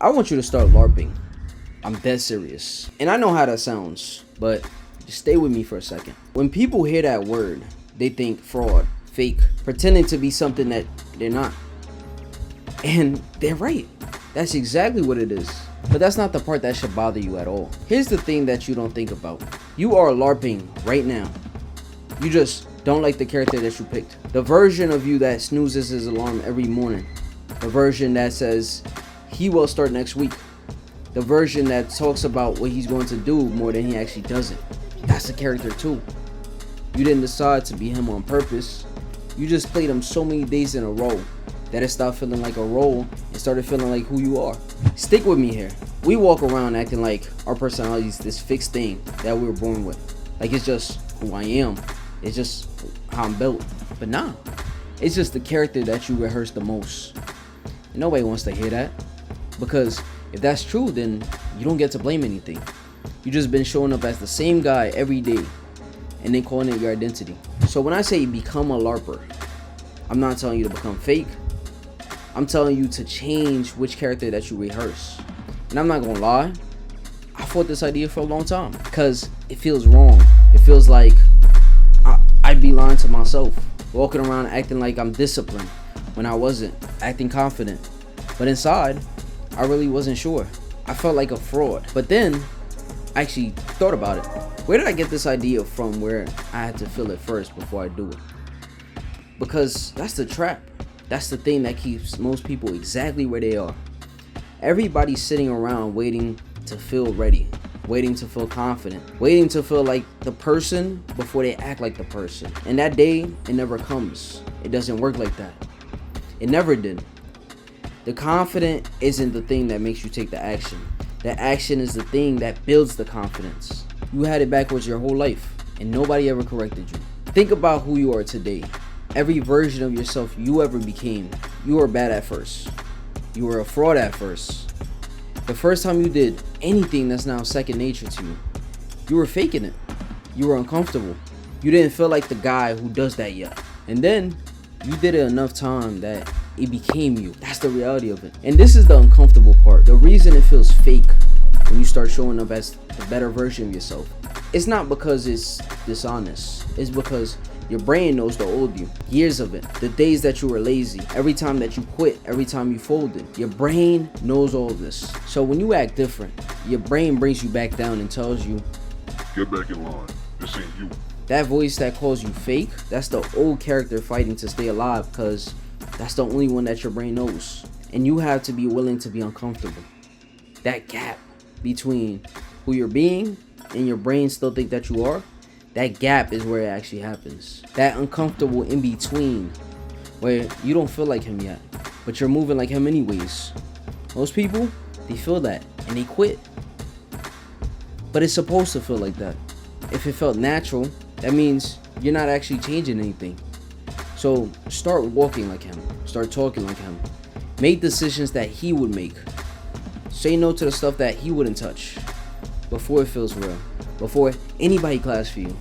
I want you to start LARPing. I'm dead serious. And I know how that sounds, but just stay with me for a second. When people hear that word, they think fraud, fake, pretending to be something that they're not. And they're right. That's exactly what it is. But that's not the part that should bother you at all. Here's the thing that you don't think about. You are LARPing right now. You just don't like the character that you picked. The version of you that snoozes his alarm every morning. The version that says he will start next week. The version that talks about what he's going to do more than he actually does it. That's the character too. You didn't decide to be him on purpose. You just played him so many days in a row that it stopped feeling like a role and started feeling like who you are. Stick with me here. We walk around acting like our personality is this fixed thing that we were born with. Like it's just who I am. It's just how I'm built. But nah, it's just the character that you rehearse the most. And nobody wants to hear that. Because if that's true, then you don't get to blame anything. You just been showing up as the same guy every day and then calling it your identity. So when I say become a LARPer, I'm not telling you to become fake. I'm telling you to change which character that you rehearse. And I'm not gonna lie, I fought this idea for a long time because it feels wrong. It feels like I'd be lying to myself, walking around acting like I'm disciplined when I wasn't, acting confident. But inside, I really wasn't sure. I felt like a fraud. But then I actually thought about it. Where did I get this idea from where I had to feel it first before I do it? Because that's the trap. That's the thing that keeps most people exactly where they are. Everybody's sitting around waiting to feel ready, waiting to feel confident, waiting to feel like the person before they act like the person. And that day, it never comes. It doesn't work like that. It never did. The confident isn't the thing that makes you take the action. The action is the thing that builds the confidence. You had it backwards your whole life, and nobody ever corrected you. Think about who you are today. Every version of yourself you ever became, you were bad at first. You were a fraud at first. The first time you did anything that's now second nature to you, you were faking it. You were uncomfortable. You didn't feel like the guy who does that yet. And then you did it enough time that it became you. That's the reality of it. And this is the uncomfortable part. The reason it feels fake when you start showing up as the better version of yourself, it's not because it's dishonest. It's because your brain knows the old you. Years of it. The days that you were lazy. Every time that you quit. Every time you folded. Your brain knows all of this. So when you act different, your brain brings you back down and tells you, get back in line. This ain't you. That voice that calls you fake, that's the old character fighting to stay alive because that's the only one that your brain knows. And you have to be willing to be uncomfortable. That gap between who you're being and your brain still think that you are, that gap is where it actually happens. That uncomfortable in between where you don't feel like him yet, but you're moving like him anyways. Most people, they feel that and they quit. But it's supposed to feel like that. If it felt natural, that means you're not actually changing anything. So start walking like him. Start talking like him. Make decisions that he would make. Say no to the stuff that he wouldn't touch before it feels real. Before anybody claps for you.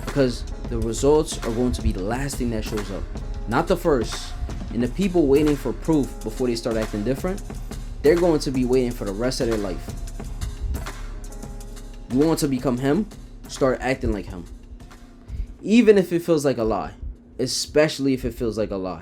Because the results are going to be the last thing that shows up. Not the first. And the people waiting for proof before they start acting different, they're going to be waiting for the rest of their life. You want to become him? Start acting like him. Even if it feels like a lie. Especially if it feels like a lie.